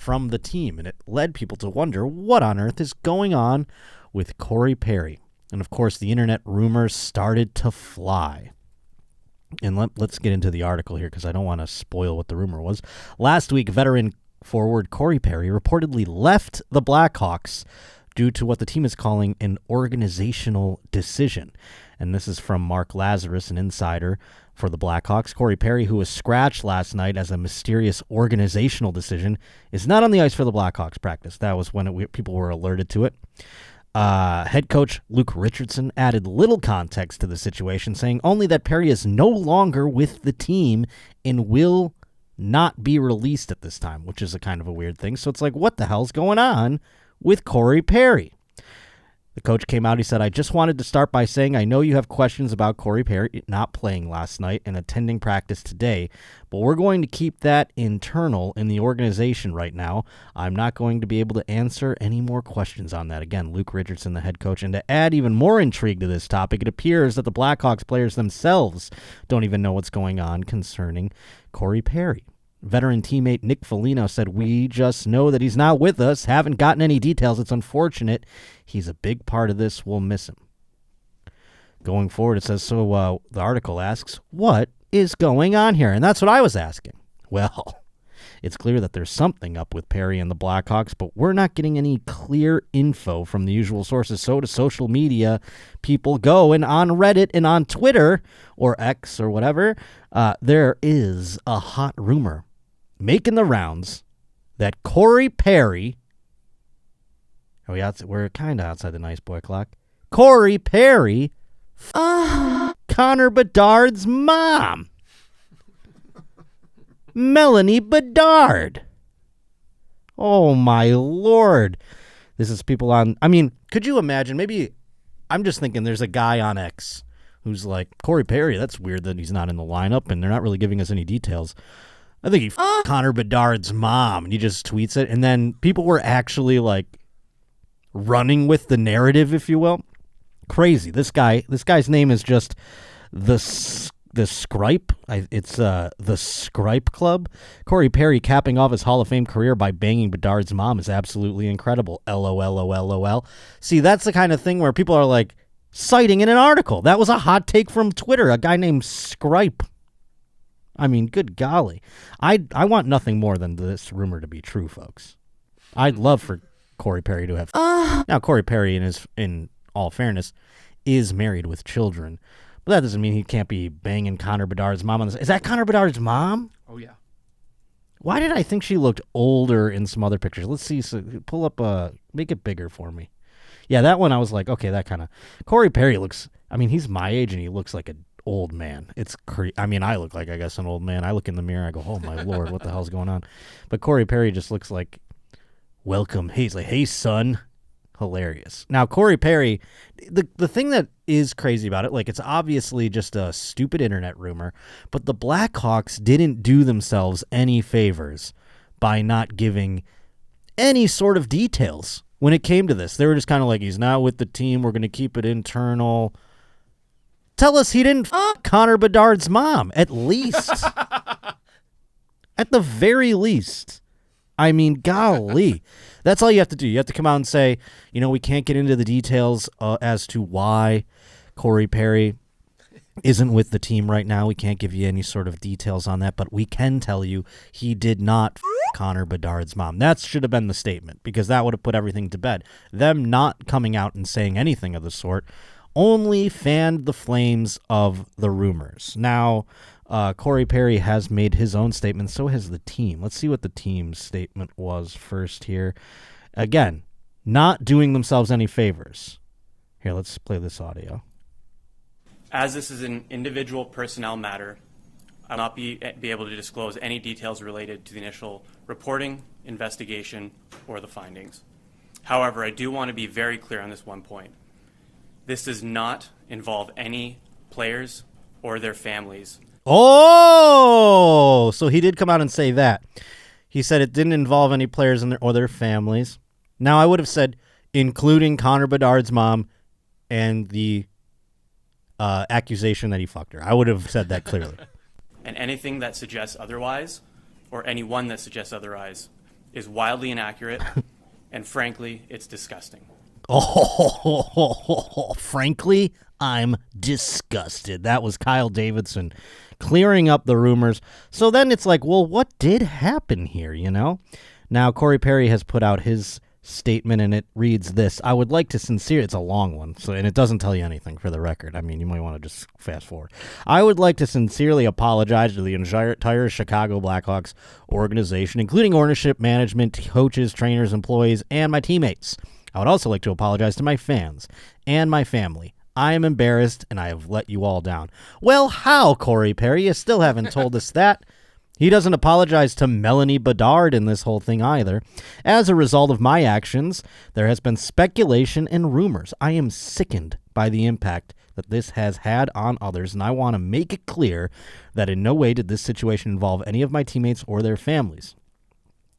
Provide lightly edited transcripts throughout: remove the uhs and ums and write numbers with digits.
from the team, and it led people to wonder what on earth is going on with Corey Perry. And, of course, the internet rumors started to fly. And let's get into the article here because I don't want to spoil what the rumor was. Last week, veteran forward Corey Perry reportedly left the Blackhawks due to what the team is calling an organizational decision. And this is from Mark Lazarus, an insider for the Blackhawks. Corey Perry, who was scratched last night as a mysterious organizational decision, is not on the ice for the Blackhawks practice. That was when people were alerted to it. Head coach Luke Richardson added little context to the situation, saying only that Perry is no longer with the team and will not be released at this time, which is a kind of a weird thing. So it's like, what the hell's going on with Corey Perry? The coach came out. He said, I just wanted to start by saying I know you have questions about Corey Perry not playing last night and attending practice today, but we're going to keep that internal in the organization right now. I'm not going to be able to answer any more questions on that. Again, Luke Richardson, the head coach. And to add even more intrigue to this topic, it appears that the Blackhawks players themselves don't even know what's going on concerning Corey Perry. Veteran teammate Nick Foligno said, we just know that he's not with us, haven't gotten any details. It's unfortunate. He's a big part of this. We'll miss him. Going forward, it says, so the article asks, what is going on here? And that's what I was asking. Well, it's clear that there's something up with Perry and the Blackhawks, but we're not getting any clear info from the usual sources. So to social media people go, and on Reddit and on Twitter or X or whatever, there is a hot rumor making the rounds that Corey Perry, we're kind of outside the nice boy clock, Corey Perry, Connor Bedard's mom, Melanie Bedard. Oh, my Lord. This is people on, I mean, could you imagine, maybe, I'm just thinking there's a guy on X who's like, Corey Perry, that's weird that he's not in the lineup, and they're not really giving us any details. I think he Connor Bedard's mom, and he just tweets it, and then people were actually like running with the narrative, if you will. Crazy. This guy's name is just the Scripe. It's the Scripe Club. Corey Perry capping off his Hall of Fame career by banging Bedard's mom is absolutely incredible. LOL. See, that's the kind of thing where people are like citing in an article. That was a hot take from Twitter. A guy named Scripe. I mean, good golly. I want nothing more than this rumor to be true, folks. I'd love for Corey Perry to have... Now, Corey Perry, in all fairness, is married with children. But that doesn't mean he can't be banging Connor Bedard's mom. Is that Connor Bedard's mom? Oh, yeah. Why did I think she looked older in some other pictures? Let's see. So pull up... make it bigger for me. Yeah, that one I was like, okay, that kind of... Corey Perry looks... I mean, he's my age, and he looks like an old man. It's I mean, I look like, I guess, an old man. I look in the mirror, I go, oh, my Lord, what the hell's going on? But Corey Perry just looks like, welcome. He's like, hey, son. Hilarious. Now, Corey Perry, the thing that is crazy about it, like, it's obviously just a stupid internet rumor, but the Blackhawks didn't do themselves any favors by not giving any sort of details when it came to this. They were just kind of like, he's not with the team, we're going to keep it internal. Tell us he didn't Connor Bedard's mom, at least. At the very least. I mean, golly. That's all you have to do. You have to come out and say, we can't get into the details as to why Corey Perry isn't with the team right now. We can't give you any sort of details on that, but we can tell you he did not Connor Bedard's mom. That should have been the statement, because that would have put everything to bed. Them not coming out and saying anything of the sort only fanned the flames of the rumors. Now, Corey Perry has made his own statement. So has the team. Let's see what the team's statement was first here. Again, not doing themselves any favors. Here, let's play this audio. As this is an individual personnel matter, I'll not be able to disclose any details related to the initial reporting, investigation, or the findings. However, I do want to be very clear on this one point. This does not involve any players or their families. Oh, so he did come out and say that. He said it didn't involve any players or their families. Now, I would have said, including Connor Bedard's mom and the accusation that he fucked her. I would have said that clearly. And anything that suggests otherwise, or anyone that suggests otherwise, is wildly inaccurate, and frankly, it's disgusting. Oh, frankly, I'm disgusted. That was Kyle Davidson clearing up the rumors. So then it's like, well, what did happen here, you know? Now, Corey Perry has put out his statement, and it reads this. I would like to sincerely, it's a long one, and it doesn't tell you anything for the record. I mean, you might want to just fast forward. I would like to sincerely apologize to the entire Chicago Blackhawks organization, including ownership, management, coaches, trainers, employees, and my teammates. I would also like to apologize to my fans and my family. I am embarrassed, and I have let you all down. Well, how, Corey Perry? You still haven't told us that. He doesn't apologize to Melanie Bedard in this whole thing either. As a result of my actions, there has been speculation and rumors. I am sickened by the impact that this has had on others, and I want to make it clear that in no way did this situation involve any of my teammates or their families.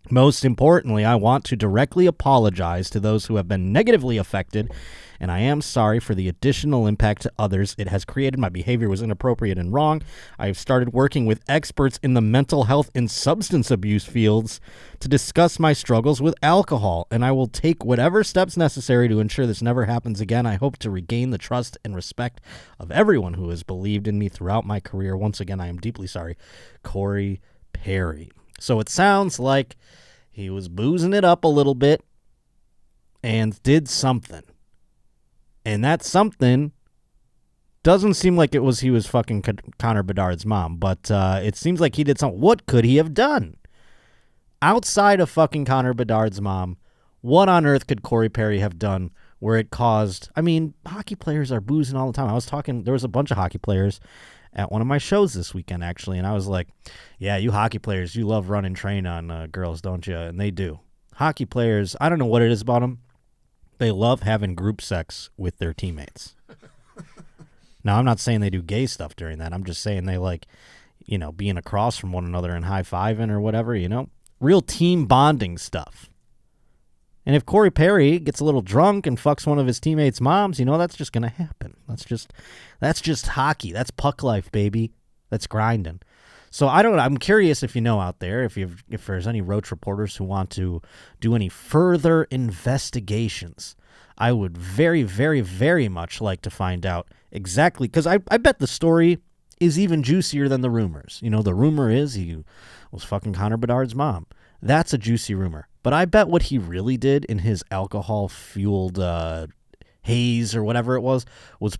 Most importantly, I want to directly apologize to those who have been negatively affected, and I am sorry for the additional impact to others it has created. My behavior was inappropriate and wrong. I have started working with experts in the mental health and substance abuse fields to discuss my struggles with alcohol, and I will take whatever steps necessary to ensure this never happens again. I hope to regain the trust and respect of everyone who has believed in me throughout my career. Once again, I am deeply sorry. Corey Perry. So it sounds like he was boozing it up a little bit and did something. And that something doesn't seem like it was he was fucking Connor Bedard's mom, but it seems like he did something. What could he have done? Outside of fucking Connor Bedard's mom, what on earth could Corey Perry have done where it caused... I mean, hockey players are boozing all the time. There was a bunch of hockey players at one of my shows this weekend, actually, and I was like, yeah, you hockey players, you love running train on girls, don't you? And they do. Hockey players, I don't know what it is about them. They love having group sex with their teammates. Now, I'm not saying they do gay stuff during that. I'm just saying they like, you know, being across from one another and high-fiving or whatever, you know? Real team bonding stuff. And if Corey Perry gets a little drunk and fucks one of his teammates' moms, you know, that's just going to happen. That's just hockey. That's puck life, baby. That's grinding. So I'm curious if you know out there, if there's any Roach reporters who want to do any further investigations. I would very, very, very much like to find out exactly, because I bet the story is even juicier than the rumors. You know, the rumor is he was fucking Connor Bedard's mom. That's a juicy rumor. But I bet what he really did in his alcohol-fueled haze or whatever it was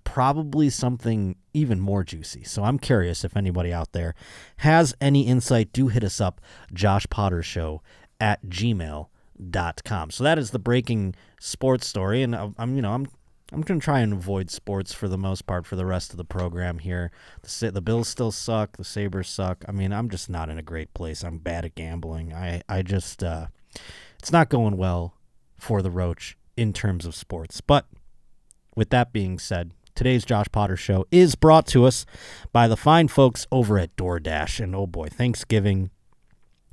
probably something even more juicy. So I'm curious if anybody out there has any insight. Do hit us up, joshpottershow at gmail.com. So that is the breaking sports story, and I'm going to try and avoid sports for the most part for the rest of the program here. The Bills still suck. The Sabres suck. I mean, I'm just not in a great place. I'm bad at gambling. I just, it's not going well for the Roach in terms of sports. But with that being said, today's Josh Potter Show is brought to us by the fine folks over at DoorDash. And oh boy, Thanksgiving,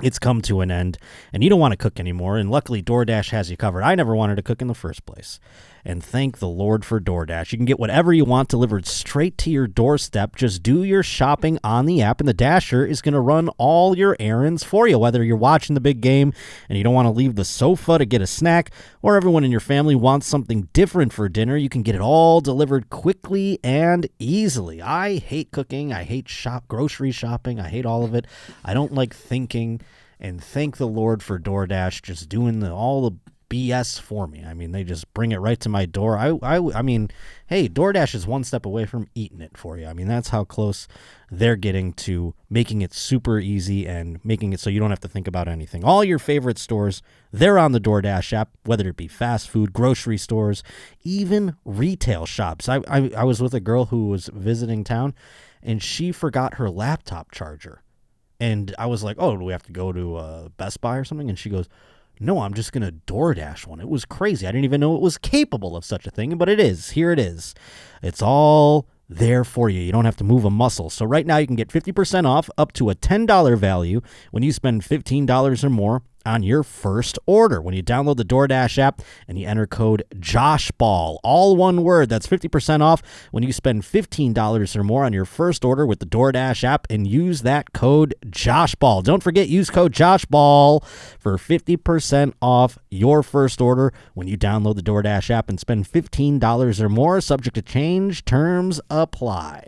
it's come to an end, and you don't want to cook anymore, and luckily DoorDash has you covered. I never wanted to cook in the first place, and thank the Lord for DoorDash. You can get whatever you want delivered straight to your doorstep. Just do your shopping on the app, and the Dasher is going to run all your errands for you, whether you're watching the big game and you don't want to leave the sofa to get a snack, or everyone in your family wants something different for dinner. You can get it all delivered quickly and easily. I hate cooking. I hate grocery shopping. I hate all of it. I don't like thinking. And thank the Lord for DoorDash just doing all the BS for me. I mean, they just bring it right to my door. I mean, hey, DoorDash is one step away from eating it for you. I mean, that's how close they're getting to making it super easy and making it so you don't have to think about anything. All your favorite stores, they're on the DoorDash app, whether it be fast food, grocery stores, even retail shops. I was with a girl who was visiting town, and she forgot her laptop charger. And I was like, oh, do we have to go to Best Buy or something? And she goes, no, I'm just going to DoorDash one. It was crazy. I didn't even know it was capable of such a thing, but it is. Here it is. It's all there for you. You don't have to move a muscle. So right now you can get 50% off up to a $10 value when you spend $15 or more on your first order when you download the DoorDash app and you enter code JOSHBALL. All one word. That's 50% off when you spend $15 or more on your first order with the DoorDash app and use that code JOSHBALL. Don't forget, use code JOSHBALL for 50% off your first order when you download the DoorDash app and spend $15 or more. Subject to change. Terms apply.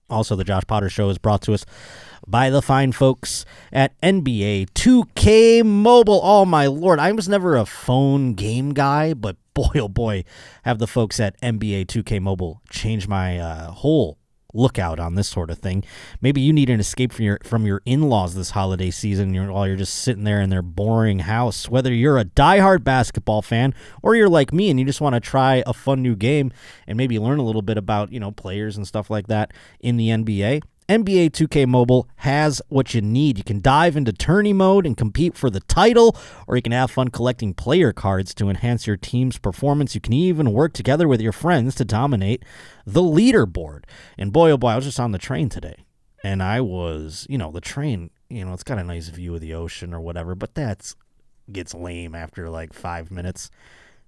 Also, the Josh Potter Show is brought to us by the fine folks at NBA 2K Mobile. Oh, my Lord. I was never a phone game guy, but boy, oh boy, have the folks at NBA 2K Mobile changed my whole lookout on this sort of thing. Maybe you need an escape from your in-laws this holiday season while you're just sitting there in their boring house. Whether you're a diehard basketball fan or you're like me and you just want to try a fun new game and maybe learn a little bit about, players and stuff like that in the NBA, NBA 2K Mobile has what you need. You can dive into tourney mode and compete for the title, or you can have fun collecting player cards to enhance your team's performance. You can even work together with your friends to dominate the leaderboard. And boy, oh boy, I was just on the train today, and I was, the train, it's got a nice view of the ocean or whatever, but that gets lame after like 5 minutes.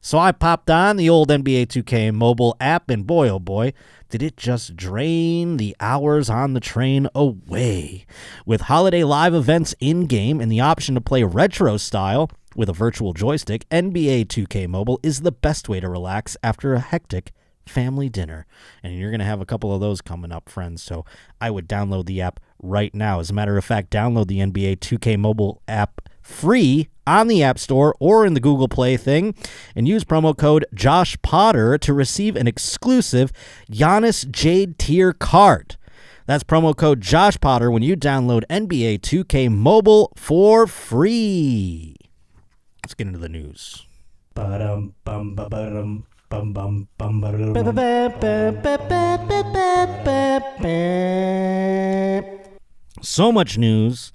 So I popped on the old NBA 2K Mobile app, and boy, oh boy, did it just drain the hours on the train away. With holiday live events in-game and the option to play retro style with a virtual joystick, NBA 2K Mobile is the best way to relax after a hectic family dinner. And you're going to have a couple of those coming up, friends, so I would download the app right now. As a matter of fact, download the NBA 2K Mobile app free on the App Store or in the Google Play thing, and use promo code JOSHPOTTER to receive an exclusive Giannis Jade tier card. That's promo code JOSHPOTTER when you download NBA 2K Mobile for free. Let's get into the news. So much news.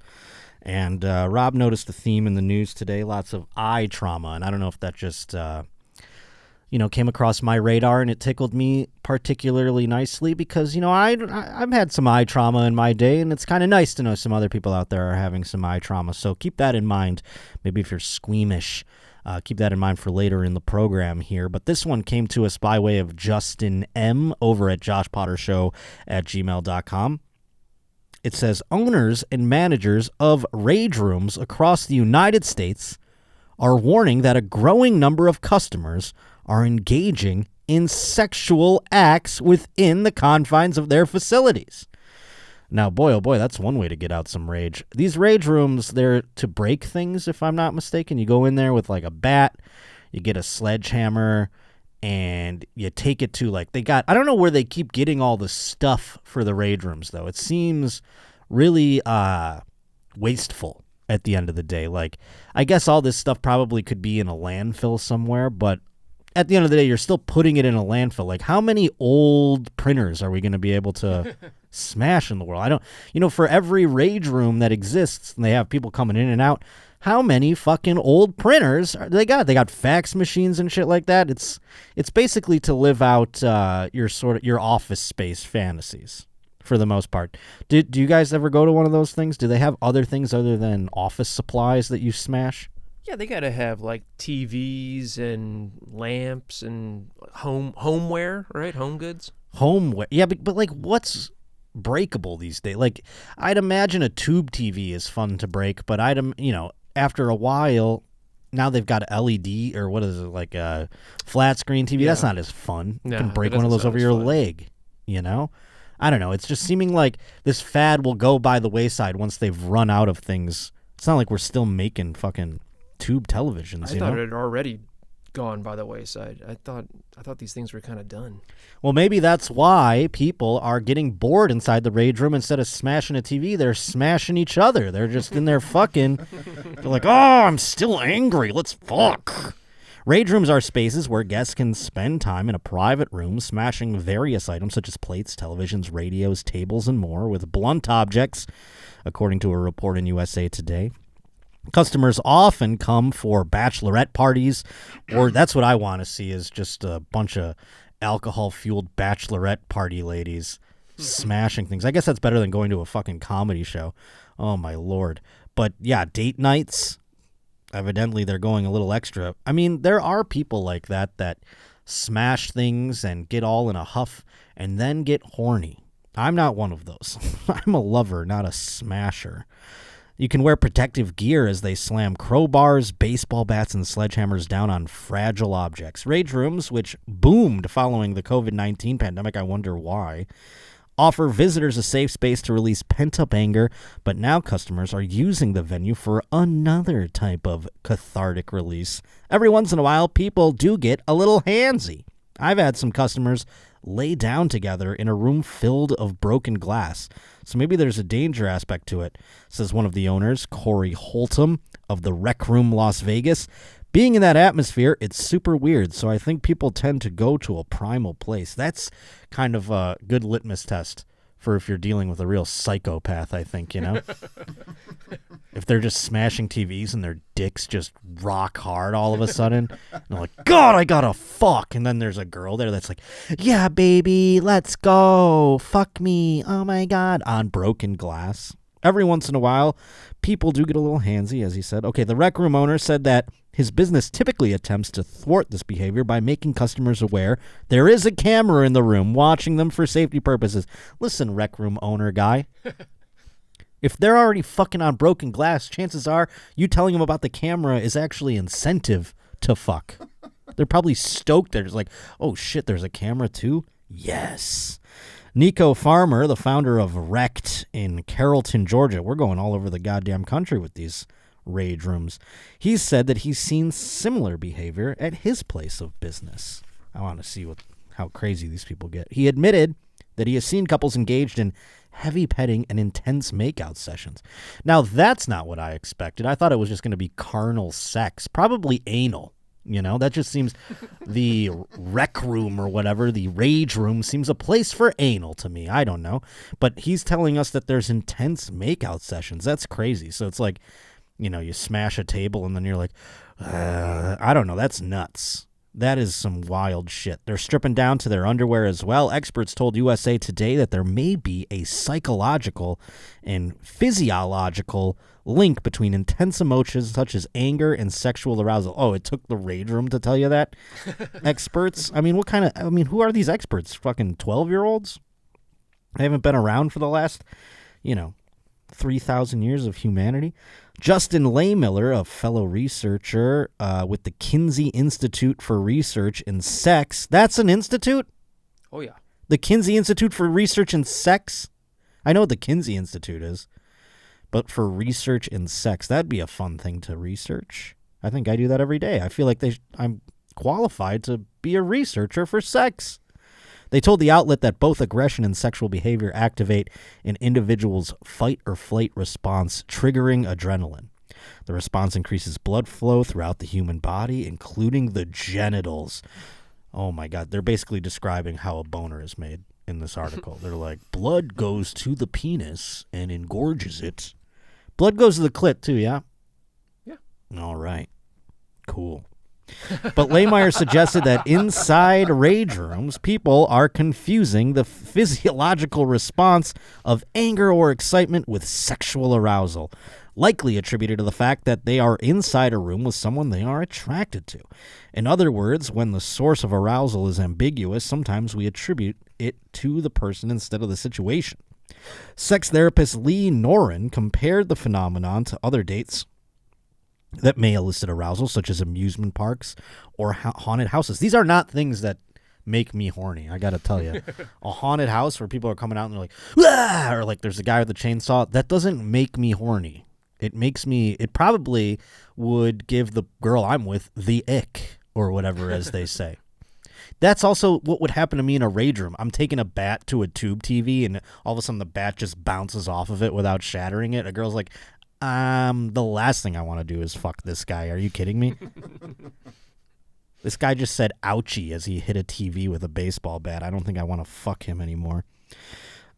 And Rob noticed the theme in the news today, lots of eye trauma. And I don't know if that just, came across my radar and it tickled me particularly nicely because, I've had some eye trauma in my day, and it's kind of nice to know some other people out there are having some eye trauma. So keep that in mind. Maybe if you're squeamish, keep that in mind for later in the program here. But this one came to us by way of Justin M. over at joshpottershow@gmail.com. It says, owners and managers of rage rooms across the United States are warning that a growing number of customers are engaging in sexual acts within the confines of their facilities. Now, boy, oh boy, that's one way to get out some rage. These rage rooms, they're to break things, if I'm not mistaken. You go in there with like a bat, you get a sledgehammer, and you take it to I don't know where they keep getting all the stuff for the rage rooms, though. It seems really wasteful at the end of the day. I guess all this stuff probably could be in a landfill somewhere, but at the end of the day, you're still putting it in a landfill. How many old printers are we going to be able to smash in the world? I don't, for every rage room that exists, and they have people coming in and out, how many fucking old printers they got? They got fax machines and shit like that. It's basically to live out your office space fantasies for the most part. Do you guys ever go to one of those things? Do they have other things other than office supplies that you smash? Yeah, they got to have TVs and lamps and homeware, right? Home goods. Homeware. Yeah, but what's breakable these days? I'd imagine a tube TV is fun to break, but after a while, now they've got LED or what is it, a flat screen TV. Yeah. That's not as fun. You can break one of those over your leg, I don't know. It's just seeming like this fad will go by the wayside once they've run out of things. It's not like we're still making fucking tube televisions. I thought it had already gone by the wayside. I thought these things were kind of done. Well, maybe that's why people are getting bored inside the rage room. Instead of smashing a TV, they're smashing each other. They're just in there fucking. They're like, oh, I'm still angry. Let's fuck. Rage rooms are spaces where guests can spend time in a private room smashing various items such as plates, televisions, radios, tables, and more with blunt objects, according to a report in USA Today. Customers often come for bachelorette parties, or that's what I want to see is just a bunch of alcohol-fueled bachelorette party ladies smashing things. I guess that's better than going to a fucking comedy show. Oh, my Lord. But, yeah, date nights, evidently they're going a little extra. I mean, there are people like that smash things and get all in a huff and then get horny. I'm not one of those. I'm a lover, not a smasher. You can wear protective gear as they slam crowbars, baseball bats, and sledgehammers down on fragile objects. Rage rooms, which boomed following the COVID-19 pandemic, I wonder why, offer visitors a safe space to release pent-up anger, but now customers are using the venue for another type of cathartic release. Every once in a while, people do get a little handsy. I've had some customers lay down together in a room filled of broken glass. So maybe there's a danger aspect to it, says one of the owners, Corey Holtum of the Rec Room Las Vegas. Being in that atmosphere, it's super weird, so I think people tend to go to a primal place. That's kind of a good litmus test for if you're dealing with a real psychopath, I think, you know? If they're just smashing TVs and their dicks just rock hard all of a sudden, and they're like, God, I gotta fuck. And then there's a girl there that's like, yeah, baby, let's go. Fuck me. Oh, my God. On broken glass. Every once in a while, people do get a little handsy, as he said. Okay, the Rec Room owner said that his business typically attempts to thwart this behavior by making customers aware there is a camera in the room watching them for safety purposes. Listen, Rec Room owner guy. If they're already fucking on broken glass, chances are you telling them about the camera is actually incentive to fuck. They're probably stoked. They're just like, oh, shit, there's a camera too? Yes. Nico Farmer, the founder of Wrecked in Carrollton, Georgia. We're going all over the goddamn country with these rage rooms. He's said that he's seen similar behavior at his place of business. I want to see how crazy these people get. He admitted that he has seen couples engaged in heavy petting and intense makeout sessions. Now, that's not what I expected. I thought it was just going to be carnal sex, probably anal. You know, that just seems the rec room or whatever, the rage room seems a place for anal to me. I don't know. But he's telling us that there's intense makeout sessions. That's crazy. So it's like, you know, you smash a table and then you're like, I don't know. That's nuts. That is some wild shit. They're stripping down to their underwear as well. Experts told USA Today that there may be a psychological and physiological link between intense emotions such as anger and sexual arousal. Oh, it took the rage room to tell you that? Experts? I mean, who are these experts? Fucking 12-year-olds? They haven't been around for the last, 3,000 years of humanity. Justin Laymiller, a fellow researcher with the Kinsey Institute for Research in Sex. That's an institute? Oh, yeah. The Kinsey Institute for Research in Sex? I know what the Kinsey Institute is, but for research in sex, that'd be a fun thing to research. I think I do that every day. I feel like I'm qualified to be a researcher for sex. They told the outlet that both aggression and sexual behavior activate an individual's fight or flight response, triggering adrenaline. The response increases blood flow throughout the human body, including the genitals. Oh, my God. They're basically describing how a boner is made in this article. They're like, blood goes to the penis and engorges it. Blood goes to the clit, too, yeah? Yeah. All right. Cool. But Laymire suggested that inside rage rooms, people are confusing the physiological response of anger or excitement with sexual arousal, likely attributed to the fact that they are inside a room with someone they are attracted to. In other words, when the source of arousal is ambiguous, sometimes we attribute it to the person instead of the situation. Sex therapist Lee Noren compared the phenomenon to other dates that may elicit arousal, such as amusement parks or haunted houses. These are not things that make me horny, I gotta tell you. A haunted house where people are coming out and they're like, ah! Or like there's a guy with a chainsaw, that doesn't make me horny. It probably would give the girl I'm with the ick, or whatever, as they say. That's also what would happen to me in a rage room. I'm taking a bat to a tube TV, and all of a sudden the bat just bounces off of it without shattering it. A girl's like, the last thing I want to do is fuck this guy. Are you kidding me? This guy just said ouchie as he hit a TV with a baseball bat. I don't think I want to fuck him anymore.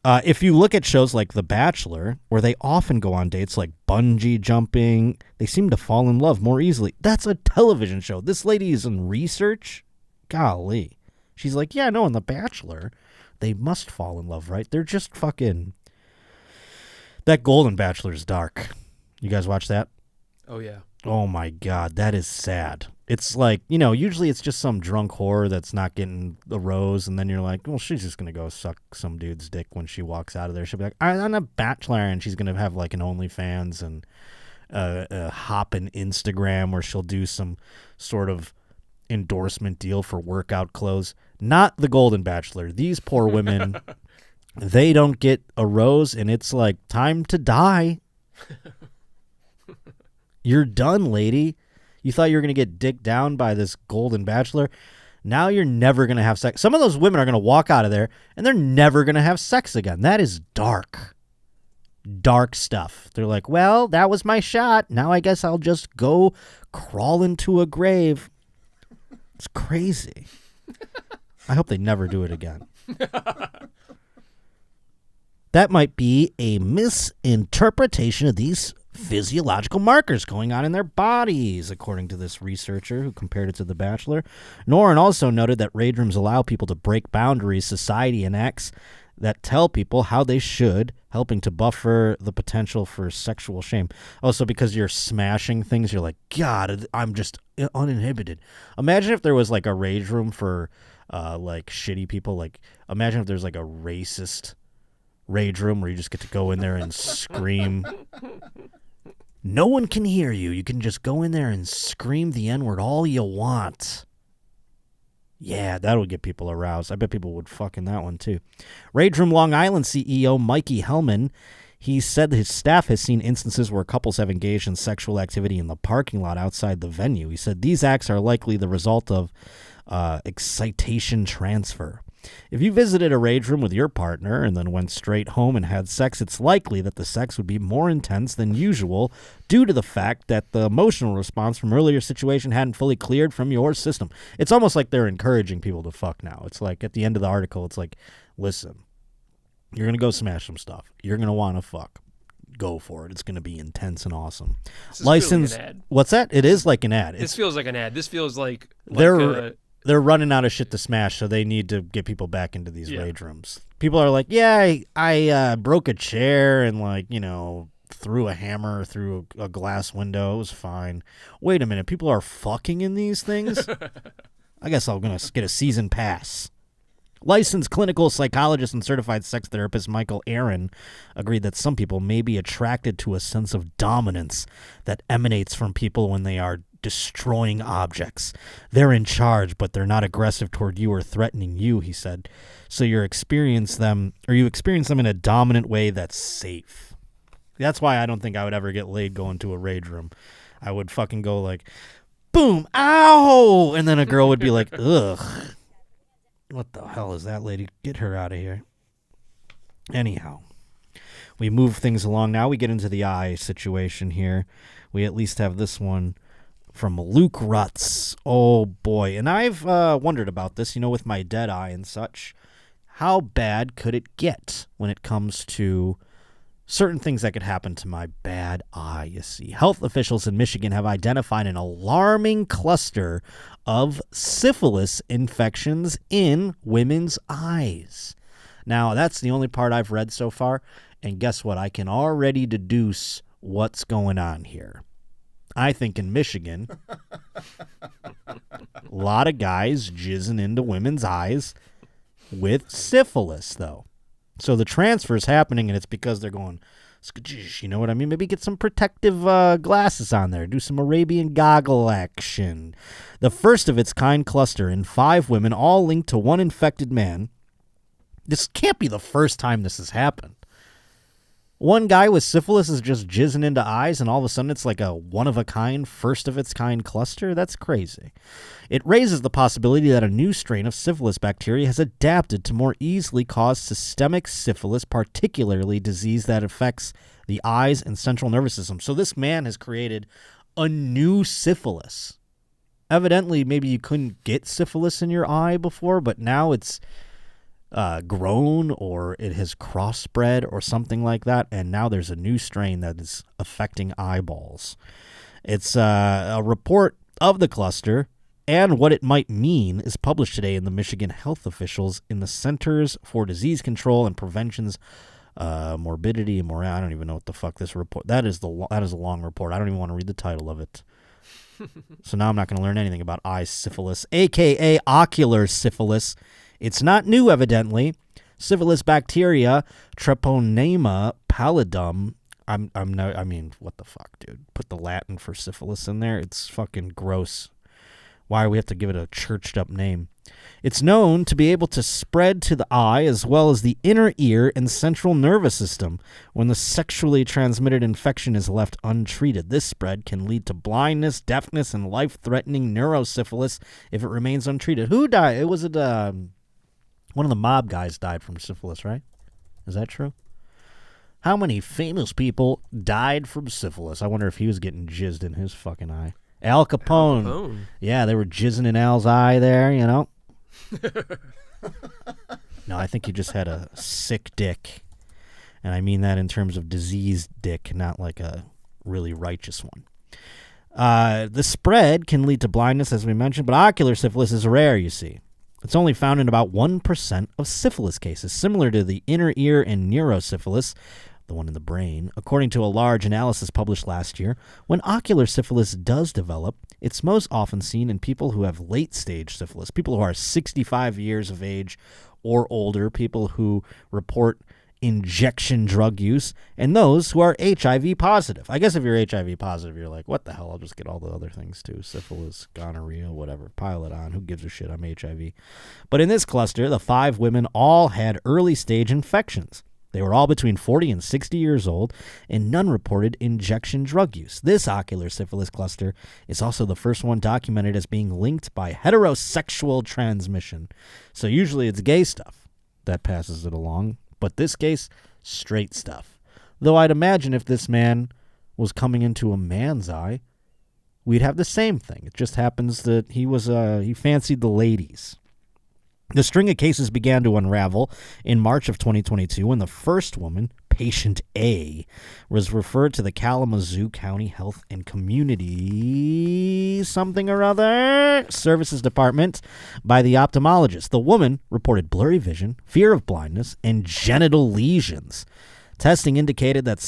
If you look at shows like The Bachelor, where they often go on dates like bungee jumping, they seem to fall in love more easily. That's a television show. This lady is in research. Golly. She's like, yeah, no, in The Bachelor, they must fall in love, right? They're just fucking... That Golden Bachelor is dark. You guys watch that? Oh, yeah. Oh my God, that is sad. It's like, usually it's just some drunk whore that's not getting the rose, and then you're like, well, she's just going to go suck some dude's dick when she walks out of there. She'll be like, I'm a bachelor, and she's going to have like an OnlyFans and a hoppin' Instagram where she'll do some sort of endorsement deal for workout clothes. Not the Golden Bachelor. These poor women, they don't get a rose, and it's like, time to die. You're done, lady. You thought you were going to get dicked down by this Golden Bachelor. Now you're never going to have sex. Some of those women are going to walk out of there, and they're never going to have sex again. That is dark. Dark stuff. They're like, well, that was my shot. Now I guess I'll just go crawl into a grave. It's crazy. I hope they never do it again. That might be a misinterpretation of these physiological markers going on in their bodies, according to this researcher who compared it to The Bachelor. Noren also noted that rage rooms allow people to break boundaries society enacts that tell people how they should, helping to buffer the potential for sexual shame. Also, because you're smashing things, you're like, God, I'm just uninhibited. Imagine if there was like a rage room for like shitty people. Like, imagine if there's like a racist rage room where you just get to go in there and scream. No one can hear you. You can just go in there and scream the N-word all you want. Yeah, that would get people aroused. I bet people would fuck in that one, too. Rage Room Long Island CEO Mikey Hellman, he said that his staff has seen instances where couples have engaged in sexual activity in the parking lot outside the venue. He said these acts are likely the result of excitation transfer. If you visited a rage room with your partner and then went straight home and had sex, it's likely that the sex would be more intense than usual due to the fact that the emotional response from earlier situation hadn't fully cleared from your system. It's almost like they're encouraging people to fuck now. It's like at the end of the article, it's like, listen, you're going to go smash some stuff. You're going to want to fuck. Go for it. It's going to be intense and awesome. This is License. like an ad. What's that? It is like an ad. This feels like an ad. This feels like they're running out of shit to smash, so they need to get people back into these rage rooms. People are like, yeah, I broke a chair and, like, threw a hammer through a glass window. It was fine. Wait a minute. People are fucking in these things? I guess I'm going to get a season pass. Licensed clinical psychologist and certified sex therapist Michael Aaron agreed that some people may be attracted to a sense of dominance that emanates from people when they are destroying objects. They're in charge, but they're not aggressive toward you or threatening you, he said. So you experience them in a dominant way that's safe. That's why I don't think I would ever get laid going to a rage room. I would fucking go like, boom, ow! And then a girl would be like, ugh. What the hell is that lady? Get her out of here. Anyhow, we move things along. Now we get into the eye situation here. We at least have this one from Luke Rutz. Oh, boy. And I've wondered about this, with my dead eye and such. How bad could it get when it comes to certain things that could happen to my bad eye, you see? Health officials in Michigan have identified an alarming cluster of syphilis infections in women's eyes. Now, that's the only part I've read so far. And guess what? I can already deduce what's going on here. I think in Michigan, a lot of guys jizzing into women's eyes with syphilis, though. So the transfer is happening, and it's because they're going, you know what I mean? Maybe get some protective glasses on there. Do some Arabian goggle action. The first of its kind cluster in 5 women, all linked to one infected man. This can't be the first time this has happened. One guy with syphilis is just jizzing into eyes, and all of a sudden it's like a one-of-a-kind, first-of-its-kind cluster? That's crazy. It raises the possibility that a new strain of syphilis bacteria has adapted to more easily cause systemic syphilis, particularly disease that affects the eyes and central nervous system. So this man has created a new syphilis. Evidently, maybe you couldn't get syphilis in your eye before, but now it's grown, or it has crossbred or something like that, and now there's a new strain that is affecting eyeballs. It's a report of the cluster and what it might mean is published today in the Michigan health officials in the Centers for Disease Control and Prevention's morbidity, morale. I don't even know what the fuck this report. That is a long report. I don't even want to read the title of it. So now I'm not going to learn anything about eye syphilis, aka ocular syphilis. It's not new, evidently. Syphilis bacteria, Treponema pallidum. I mean, what the fuck, dude? Put the Latin for syphilis in there. It's fucking gross. Why do we have to give it a churched up name? It's known to be able to spread to the eye as well as the inner ear and central nervous system when the sexually transmitted infection is left untreated. This spread can lead to blindness, deafness, and life-threatening neurosyphilis if it remains untreated. Who died? It was one of the mob guys died from syphilis, right? Is that true? How many famous people died from syphilis? I wonder if he was getting jizzed in his fucking eye. Al Capone. Al Capone. Yeah, they were jizzing in Al's eye there, you know. No, I think he just had a sick dick. And I mean that in terms of diseased dick, not like a really righteous one. The spread can lead to blindness, as we mentioned, but ocular syphilis is rare, you see. It's only found in about 1% of syphilis cases, similar to the inner ear and neurosyphilis, the one in the brain. According to a large analysis published last year, when ocular syphilis does develop, it's most often seen in people who have late-stage syphilis, people who are 65 years of age or older, people who report injection drug use, and those who are HIV positive. I guess if you're HIV positive, you're like, what the hell, I'll just get all the other things too. Syphilis, gonorrhea, whatever. Pile it on. Who gives a shit? I'm HIV. But in this cluster, the 5 women all had early-stage infections. They were all between 40 and 60 years old, and none reported injection drug use. This ocular syphilis cluster is also the first one documented as being linked by heterosexual transmission. So usually it's gay stuff that passes it along, but this case, straight stuff. Though I'd imagine if this man was coming into a man's eye, we'd have the same thing. It just happens that he fancied the ladies. The string of cases began to unravel in March of 2022 when the first woman, patient A, was referred to the Kalamazoo County Health and Community something or other Services Department by the ophthalmologist. The woman reported blurry vision, fear of blindness, and genital lesions. Testing indicated that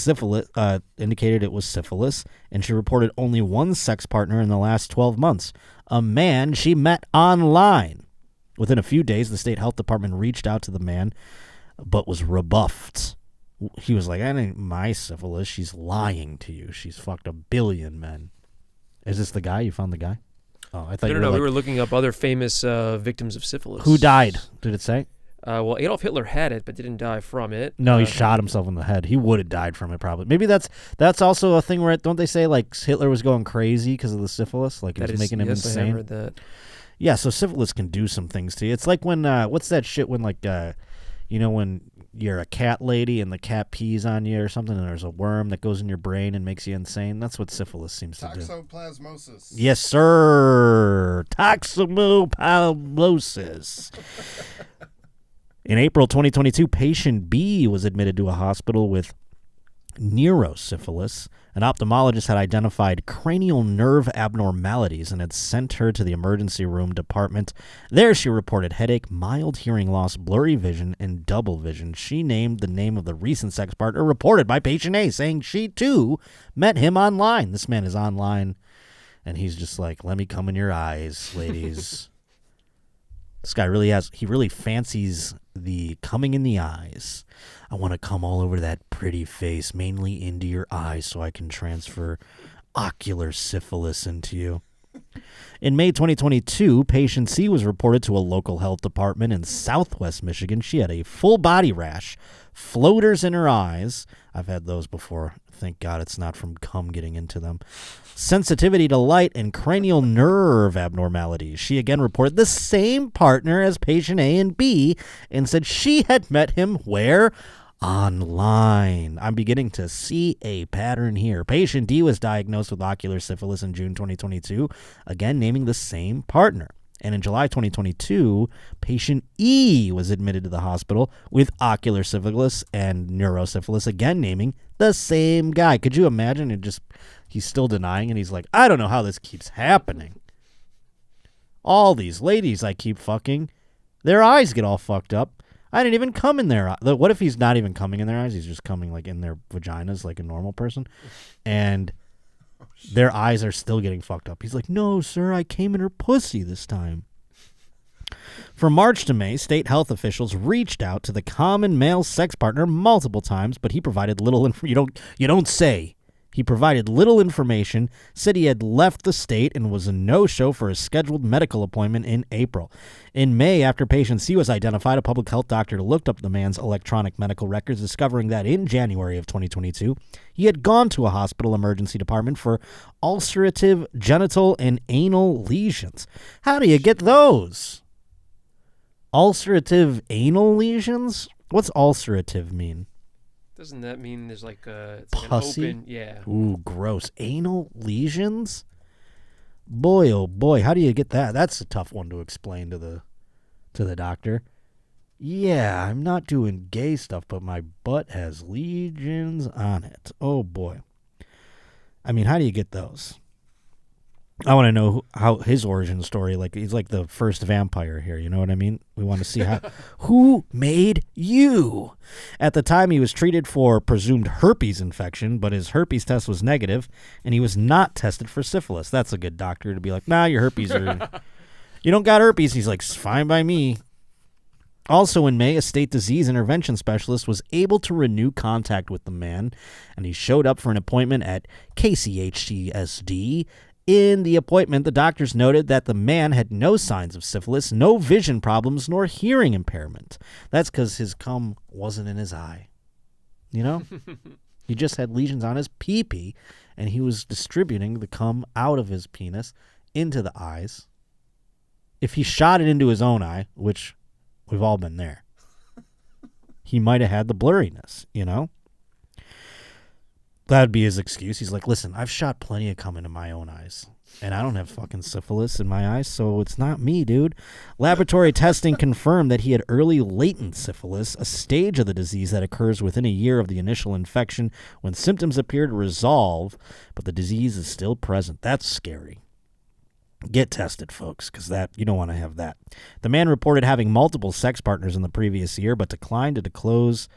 it was syphilis, and she reported only one sex partner in the last 12 months, a man she met online. Within a few days, the state health department reached out to the man, but was rebuffed. He was like, "I ain't my syphilis. She's lying to you. She's fucked 1 billion men." Is this the guy? You found the guy? Oh, I thought you were No. We were looking up other famous victims of syphilis. Who died? Did it say? Well, Adolf Hitler had it, but didn't die from it. No, he shot himself in the head. He would have died from it, probably. Maybe that's also a thing where don't they say like Hitler was going crazy because of the syphilis, like it was making him insane? I have heard that. Yeah, so syphilis can do some things to you. It's like when, what's that shit when, like, when you're a cat lady and the cat pees on you or something and there's a worm that goes in your brain and makes you insane? That's what syphilis seems to do. Toxoplasmosis. Yes, sir. Toxoplasmosis. In April 2022, patient B was admitted to a hospital with neurosyphilis. An ophthalmologist had identified cranial nerve abnormalities and had sent her to the emergency room department. There she reported headache, mild hearing loss, blurry vision, and double vision. She named the name of the recent sex partner reported by patient A, saying she too met him online. This man is online, and he's just like, let me come in your eyes, ladies. This guy really fancies the coming in the eyes. I want to come all over that pretty face, mainly into your eyes, so I can transfer ocular syphilis into you. In May 2022, patient C was reported to a local health department in southwest Michigan. She had a full body rash, floaters in her eyes. I've had those before. Thank God it's not from cum getting into them. Sensitivity to light and cranial nerve abnormalities. She again reported the same partner as patient A and B and said she had met him where? Online. I'm beginning to see a pattern here. Patient D was diagnosed with ocular syphilis in June 2022, again naming the same partner. And in July 2022, patient E was admitted to the hospital with ocular syphilis and neurosyphilis, again naming the same guy. Could you imagine? He's still denying, and he's like, I don't know how this keeps happening. All these ladies I keep fucking, their eyes get all fucked up. I didn't even come in their. What if he's not even coming in their eyes? He's just coming like in their vaginas, like a normal person, and their eyes are still getting fucked up. He's like, no, sir, I came in her pussy this time. From March to May, state health officials reached out to the common male sex partner multiple times, but he provided little information. You don't say. He provided little information, said he had left the state and was a no-show for a scheduled medical appointment in April. In May, after patient C was identified, a public health doctor looked up the man's electronic medical records, discovering that in January of 2022, he had gone to a hospital emergency department for ulcerative genital and anal lesions. How do you get those? Ulcerative anal lesions? What's ulcerative mean? Doesn't that mean there's like a Pussy? an open? Yeah. Ooh, gross. Anal lesions? Boy, oh boy, how do you get that? That's a tough one to explain to the doctor. Yeah, I'm not doing gay stuff, but my butt has lesions on it. Oh boy. I mean, how do you get those? I want to know how his origin story, like he's like the first vampire here, you know what I mean? We want to see who made you? At the time, he was treated for presumed herpes infection, but his herpes test was negative, and he was not tested for syphilis. That's a good doctor to be like, nah, your herpes are, you don't got herpes. He's like, it's fine by me. Also in May, a state disease intervention specialist was able to renew contact with the man, and he showed up for an appointment at KCHCSD. In the appointment, the doctors noted that the man had no signs of syphilis, no vision problems, nor hearing impairment. That's because his cum wasn't in his eye. You know? He just had lesions on his pee-pee, and he was distributing the cum out of his penis into the eyes. If he shot it into his own eye, which we've all been there, he might have had the blurriness, you know? That'd be his excuse. He's like, listen, I've shot plenty of cum into my own eyes, and I don't have fucking syphilis in my eyes, so it's not me, dude. Laboratory testing confirmed that he had early latent syphilis, a stage of the disease that occurs within a year of the initial infection when symptoms appear to resolve, but the disease is still present. That's scary. Get tested, folks, because that you don't want to have that. The man reported having multiple sex partners in the previous year, but declined to disclose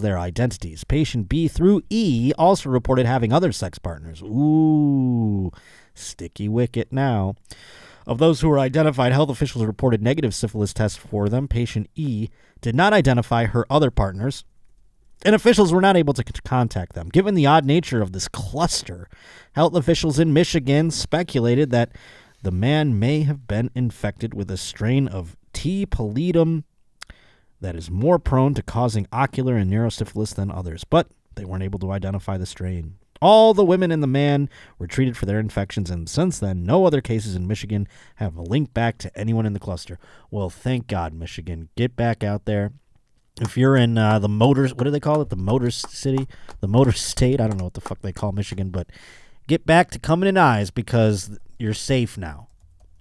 their identities. Patient B through E also reported having other sex partners. Ooh, sticky wicket now. Of those who were identified, health officials reported negative syphilis tests for them. Patient E did not identify her other partners, and officials were not able to contact them. Given the odd nature of this cluster, health officials in Michigan speculated that the man may have been infected with a strain of T. pallidum that is more prone to causing ocular and neurosyphilis than others, but they weren't able to identify the strain. All the women and the man were treated for their infections, and since then, no other cases in Michigan have linked back to anyone in the cluster. Well, thank God, Michigan. Get back out there. If you're in the motors, what do they call it? The motor city? The motor state? I don't know what the fuck they call Michigan, but get back to coming in eyes because you're safe now.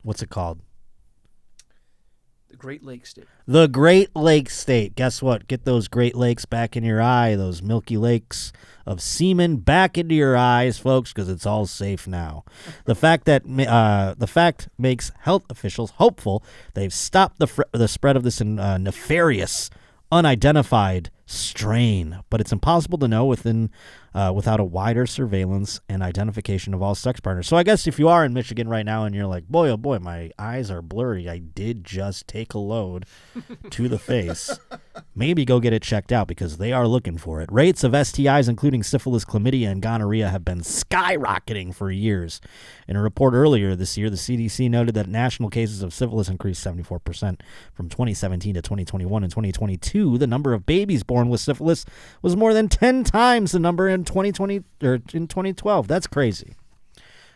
What's it called? The Great Lakes State. The Great Lakes State. Guess what? Get those Great Lakes back in your eye, those milky lakes of semen back into your eyes, folks, because it's all safe now. The fact makes health officials hopeful they've stopped the spread of this nefarious, unidentified strain, but it's impossible to know without a wider surveillance and identification of all sex partners. So I guess if you are in Michigan right now and you're like, boy, oh boy, my eyes are blurry, I did just take a load to the face, maybe go get it checked out because they are looking for it. Rates of STIs, including syphilis, chlamydia, and gonorrhea, have been skyrocketing for years. In a report earlier this year, the CDC noted that national cases of syphilis increased 74% from 2017 to 2021. In 2022, the number of babies born with syphilis was more than 10 times the number in 2020 or in 2012. That's crazy.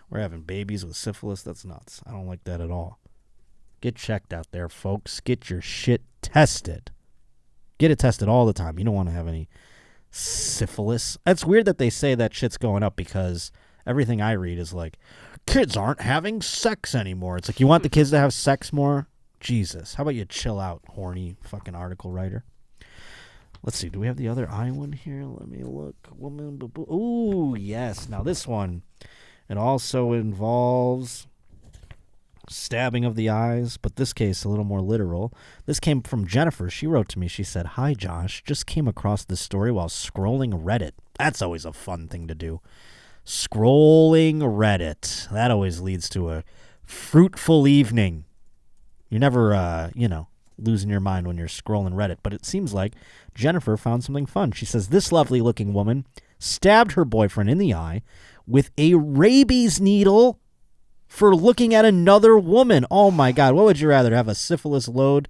We're having babies with syphilis. That's nuts. I don't like that at all. Get checked out there, folks. Get your shit tested. Get it tested all the time. You don't want to have any syphilis. It's weird that they say that shit's going up because everything I read is like, kids aren't having sex anymore. It's like, you want the kids to have sex more? Jesus. How about you chill out, horny fucking article writer? Let's see. Do we have the other I one here? Let me look. Woman. Ooh, yes. Now this one, it also involves stabbing of the eyes, but this case a little more literal. This came from Jennifer. She wrote to me. She said, "Hi, Josh. Just came across this story while scrolling Reddit." That's always a fun thing to do. Scrolling Reddit. That always leads to a fruitful evening. You're never, losing your mind when you're scrolling Reddit, but it seems like Jennifer found something fun. She says, "This lovely-looking woman stabbed her boyfriend in the eye with a rabies needle for looking at another woman." Oh, my God. What would you rather, have a syphilis load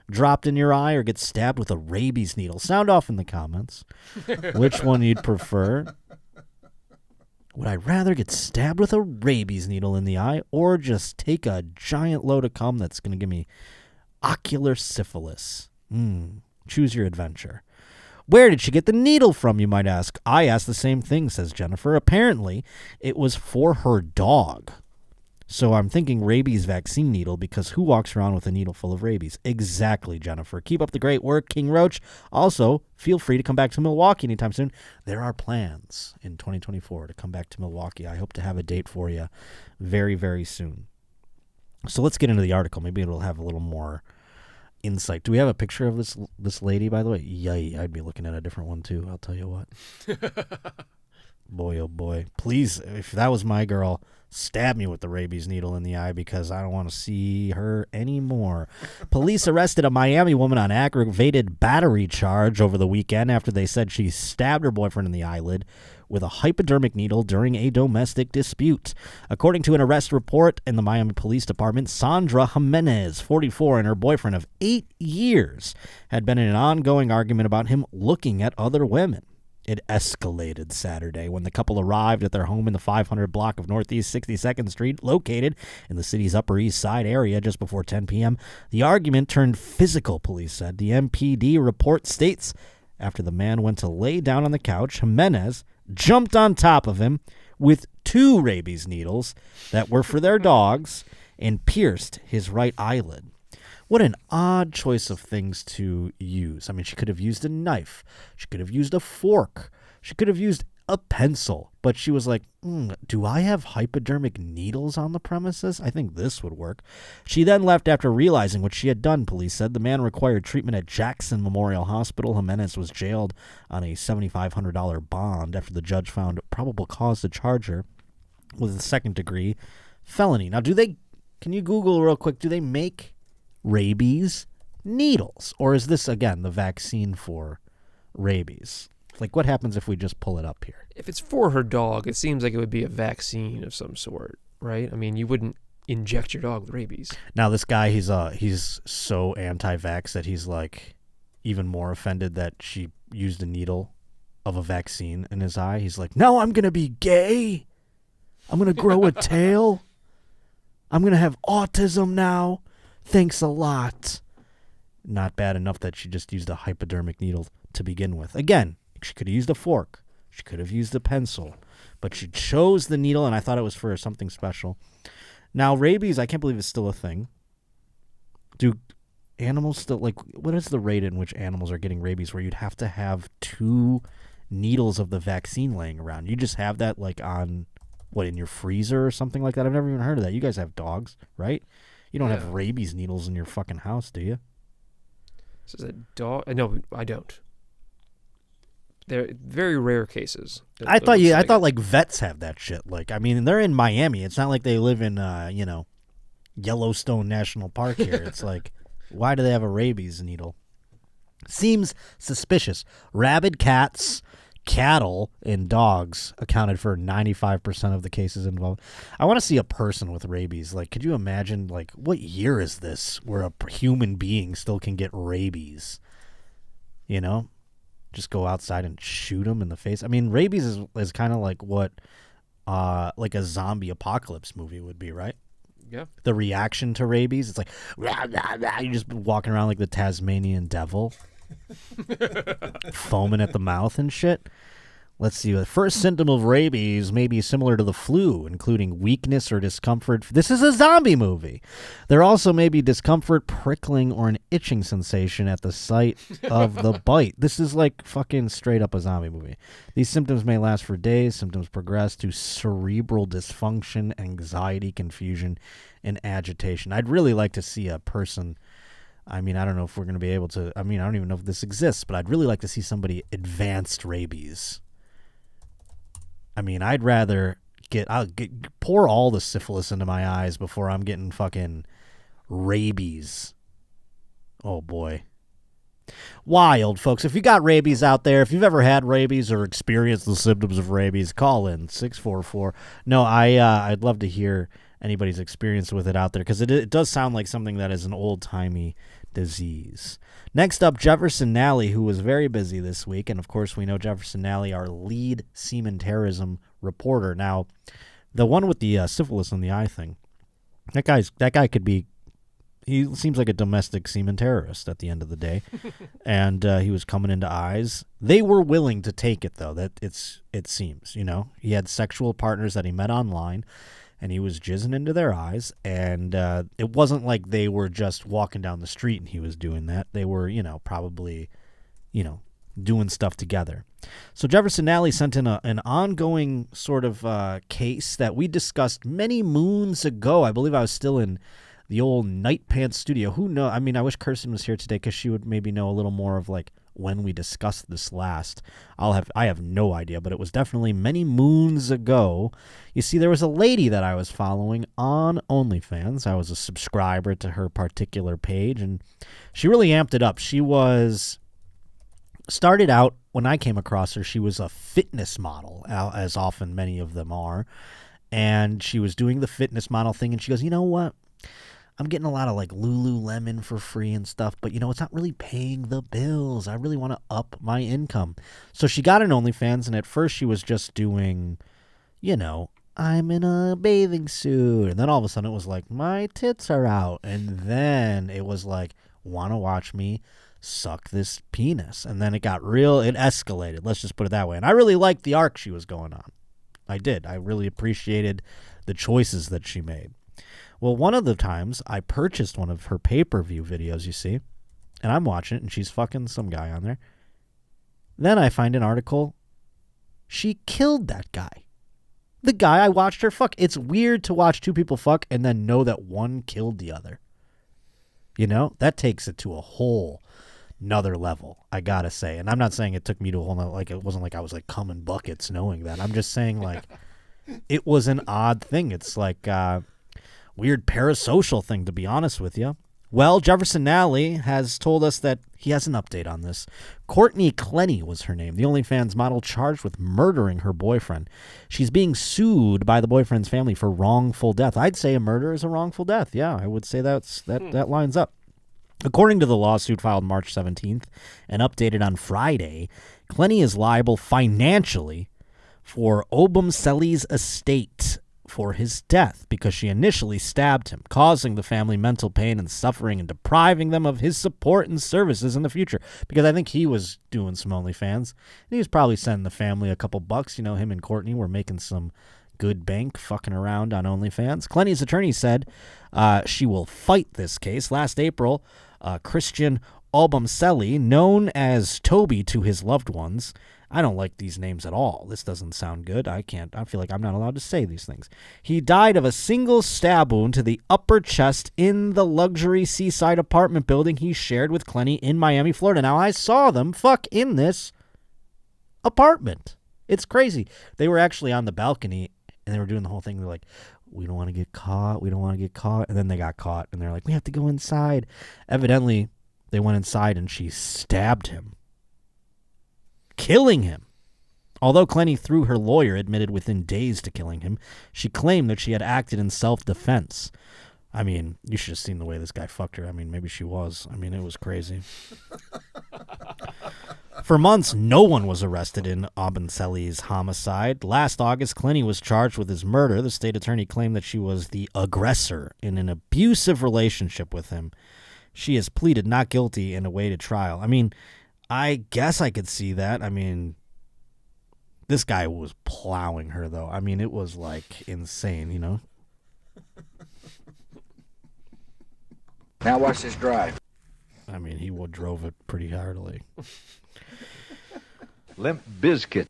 dropped in your eye or get stabbed with a rabies needle? Sound off in the comments which one you'd prefer. Would I rather get stabbed with a rabies needle in the eye or just take a giant load of cum that's going to give me ocular syphilis? Choose your adventure. Where did she get the needle from, you might ask? I asked the same thing, says Jennifer. Apparently, it was for her dog. So I'm thinking rabies vaccine needle, because who walks around with a needle full of rabies? Exactly, Jennifer. Keep up the great work, King Roach. Also, feel free to come back to Milwaukee anytime soon. There are plans in 2024 to come back to Milwaukee. I hope to have a date for you very, very soon. So let's get into the article. Maybe it'll have a little more insight. Do we have a picture of this lady, by the way? Yay, I'd be looking at a different one too, I'll tell you what. Boy, oh boy. Please, if that was my girl, stab me with the rabies needle in the eye, because I don't want to see her anymore. Police arrested a Miami woman on aggravated battery charge over the weekend after they said she stabbed her boyfriend in the eyelid with a hypodermic needle during a domestic dispute. According to an arrest report in the Miami Police Department, Sandra Jimenez, 44, and her boyfriend of 8 years had been in an ongoing argument about him looking at other women. It escalated Saturday when the couple arrived at their home in the 500 block of Northeast 62nd Street, located in the city's Upper East Side area, just before 10 p.m. The argument turned physical, police said. The MPD report states, after the man went to lay down on the couch, Jimenez jumped on top of him with 2 rabies needles that were for their dogs and pierced his right eyelid. What an odd choice of things to use. I mean, she could have used a knife. She could have used a fork. She could have used a pencil. But she was like, do I have hypodermic needles on the premises? I think this would work. She then left after realizing what she had done, police said. The man required treatment at Jackson Memorial Hospital. Jimenez was jailed on a $7,500 bond after the judge found probable cause to charge her with a second-degree felony. Now, can you Google real quick, do they make rabies needles, or is this again the vaccine for rabies? Like, what happens if we just pull it up here? If it's for her dog, it seems like it would be a vaccine of some sort, right? I mean, you wouldn't inject your dog with rabies. Now, this guy, he's so anti-vax that he's like even more offended that she used a needle of a vaccine in his eye. He's like, "No, I'm gonna be gay. I'm gonna grow a tail. I'm gonna have autism now. Thanks a lot." Not bad enough that she just used a hypodermic needle to begin with. Again, she could have used a fork. She could have used a pencil. But she chose the needle, and I thought it was for something special. Now, rabies, I can't believe it's still a thing. Do animals still, like, what is the rate in which animals are getting rabies where you'd have to have 2 needles of the vaccine laying around? You just have that, like, on, what, in your freezer or something like that? I've never even heard of that. You guys have dogs, right? You don't have rabies needles in your fucking house, do you? This is a dog. No, I don't. They're very rare cases. I thought like vets have that shit. Like, I mean, they're in Miami. It's not like they live in Yellowstone National Park here. It's like, why do they have a rabies needle? Seems suspicious. Rabid cats, cattle, and dogs accounted for 95% of the cases involved. I want to see a person with rabies. Like, could you imagine, like, what year is this where a human being still can get rabies? You know? Just go outside and shoot them in the face. I mean, rabies is kind of like what like a zombie apocalypse movie would be, right? Yeah. The reaction to rabies, it's like, rah, rah, rah. You're just walking around like the Tasmanian devil. Foaming at the mouth and shit. Let's see. The first symptom of rabies may be similar to the flu, including weakness or discomfort. This is a zombie movie. There also may be discomfort, prickling, or an itching sensation at the site of the bite. This is like fucking straight up a zombie movie. These symptoms may last for days. Symptoms progress to cerebral dysfunction, anxiety, confusion, and agitation. I'd really like to see a person... I mean, I don't know if we're going to be able to... I mean, I don't even know if this exists, but I'd really like to see somebody advanced rabies. I mean, I'd rather pour all the syphilis into my eyes before I'm getting fucking rabies. Oh, boy. Wild, folks. If you got rabies out there, if you've ever had rabies or experienced the symptoms of rabies, call in 644. No, I'd love to hear anybody's experience with it out there, because it does sound like something that is an old-timey disease. Next up, Jefferson Nally, who was very busy this week, and of course we know Jefferson Nally, our lead semen terrorism reporter. Now, the one with the syphilis in the eye thing, that guy could be... He seems like a domestic semen terrorist at the end of the day, and he was coming into eyes. They were willing to take it, though. It seems, you know, he had sexual partners that he met online, and he was jizzing into their eyes, and it wasn't like they were just walking down the street and he was doing that. They were, you know, probably, you know, doing stuff together. So Jefferson Nally sent in an ongoing sort of case that we discussed many moons ago. I believe I was still in the old Night Pants studio. Who knows? I mean, I wish Kirsten was here today, because she would maybe know a little more of like when we discussed this last. I have no idea, but it was definitely many moons ago. You see, there was a lady that I was following on OnlyFans. I was a subscriber to her particular page, and she really amped it up. She started out, when I came across her, she was a fitness model, as often many of them are, and she was doing the fitness model thing, and she goes, you know what? I'm getting a lot of like Lululemon for free and stuff, but you know, it's not really paying the bills. I really want to up my income. So she got an OnlyFans, and at first she was just doing, you know, I'm in a bathing suit. And then all of a sudden it was like, my tits are out. And then it was like, want to watch me suck this penis. And then it escalated. Let's just put it that way. And I really liked the arc she was going on. I did. I really appreciated the choices that she made. Well, one of the times I purchased one of her pay-per-view videos, you see, and I'm watching it, and she's fucking some guy on there. Then I find an article. She killed that guy. The guy I watched her fuck. It's weird to watch two people fuck and then know that one killed the other. You know, that takes it to a whole nother level, I gotta say. And I'm not saying it took me to a whole nother, like, it wasn't like I was like coming buckets knowing that. I'm just saying, like, it was an odd thing. It's like weird parasocial thing, to be honest with you. Well, Jefferson Nally has told us that he has an update on this. Courtney Clenny was her name, the OnlyFans model charged with murdering her boyfriend. She's being sued by the boyfriend's family for wrongful death. I'd say a murder is a wrongful death. Yeah, I would say that lines up. According to the lawsuit filed March 17th and updated on Friday, Clenny is liable financially for Obumseli's estate for his death because she initially stabbed him, causing the family mental pain and suffering and depriving them of his support and services in the future. Because I think he was doing some OnlyFans, and he was probably sending the family a couple bucks. You know, him and Courtney were making some good bank fucking around on OnlyFans. Clenny's attorney said she will fight this case. Last April, Christian Obumseli, known as Toby to his loved ones. I don't like these names at all. This doesn't sound good. I feel like I'm not allowed to say these things. He died of a single stab wound to the upper chest in the luxury seaside apartment building he shared with Clenny in Miami, Florida. Now, I saw them fuck in this apartment. It's crazy. They were actually on the balcony, and they were doing the whole thing. They're like, we don't want to get caught. We don't want to get caught. And then they got caught, and they're like, we have to go inside. Evidently, they went inside, and she stabbed him, killing him. Although Clenny, through her lawyer, admitted within days to killing him, she claimed that she had acted in self-defense. I mean, you should have seen the way this guy fucked her. I mean, maybe she was. I mean, it was crazy. For months, no one was arrested in Obumseli's homicide. Last August, Clenny was charged with his murder. The state attorney claimed that she was the aggressor in an abusive relationship with him. She has pleaded not guilty and awaited trial. I mean, I guess I could see that. I mean, This guy was plowing her, though. I mean, it was, like, insane, you know? Now watch this drive. I mean, he drove it pretty heartily. Limp Bizkit.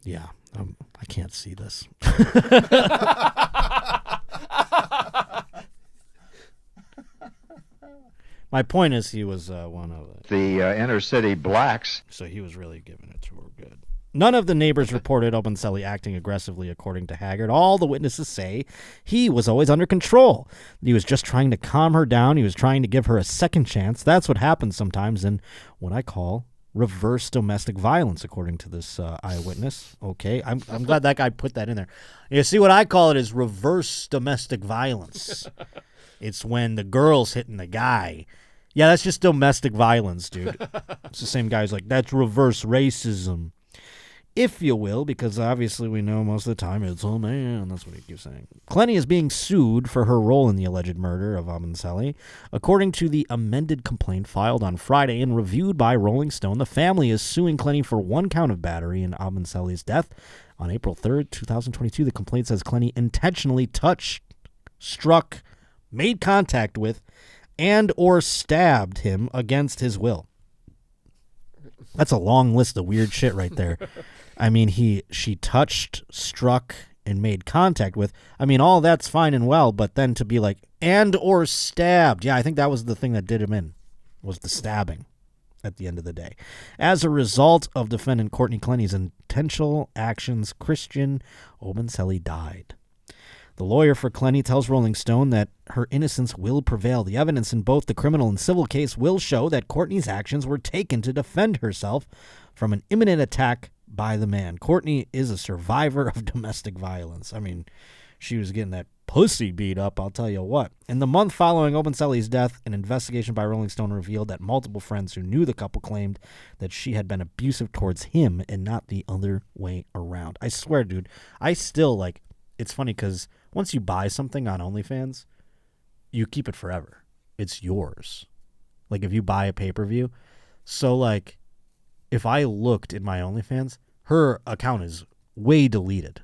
Yeah, I can't see this. My point is he was one of it. The inner city blacks. So he was really giving it to her good. None of the neighbors reported Obenselli acting aggressively, according to Haggard. All the witnesses say he was always under control. He was just trying to calm her down. He was trying to give her a second chance. That's what happens sometimes in what I call reverse domestic violence, according to this eyewitness. Okay, I'm glad that guy put that in there. You see, what I call it is reverse domestic violence. It's when the girl's hitting the guy. Yeah, that's just domestic violence, dude. It's the same guy who's like, that's reverse racism, if you will, because obviously we know most of the time it's a man. That's what he keeps saying. Clenny is being sued for her role in the alleged murder of Obenselli. According to the amended complaint filed on Friday and reviewed by Rolling Stone, the family is suing Clenny for one count of battery in Obenselli's death. On April 3rd, 2022, the complaint says Clenny intentionally touched, struck, made contact with, and or stabbed him against his will. That's a long list of weird shit right there. I mean, she touched, struck, and made contact with. I mean, all that's fine and well, but then to be like, and or stabbed. Yeah, I think that was the thing that did him in, was the stabbing at the end of the day. As a result of defendant Courtney Clenny's intentional actions, Christian Obenselli died. The lawyer for Clenny tells Rolling Stone that her innocence will prevail. The evidence in both the criminal and civil case will show that Courtney's actions were taken to defend herself from an imminent attack by the man. Courtney is a survivor of domestic violence. I mean, she was getting that pussy beat up, I'll tell you what. In the month following Obenselli's death, an investigation by Rolling Stone revealed that multiple friends who knew the couple claimed that she had been abusive towards him and not the other way around. I swear, dude, I still, like, it's funny because once you buy something on OnlyFans, you keep it forever. It's yours. Like, if you buy a pay-per-view. So, like, if I looked in my OnlyFans, her account is way deleted.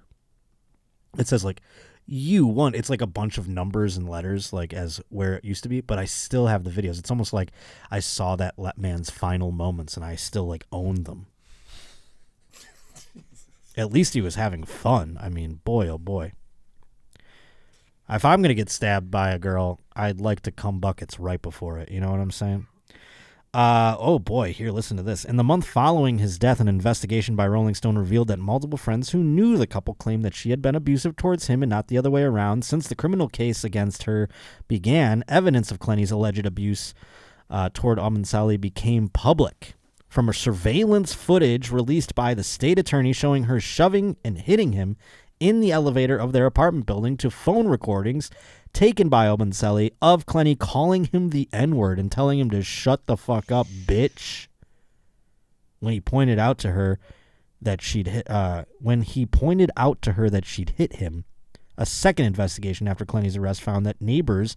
It says, like, it's like a bunch of numbers and letters, like, as where it used to be, but I still have the videos. It's almost like I saw that man's final moments, and I still, like, own them. At least he was having fun. I mean, boy, oh boy. If I'm going to get stabbed by a girl, I'd like to cum buckets right before it. You know what I'm saying? Oh boy, here, listen to this. In the month following his death, an investigation by Rolling Stone revealed that multiple friends who knew the couple claimed that she had been abusive towards him and not the other way around. Since the criminal case against her began, evidence of Clenny's alleged abuse toward Obenselli became public. From a surveillance footage released by the state attorney showing her shoving and hitting him in the elevator of their apartment building to phone recordings taken by Obenselli of Clenny calling him the N-word and telling him to shut the fuck up, bitch. When he pointed out to her that she'd hit him, a second investigation after Clenny's arrest found that neighbors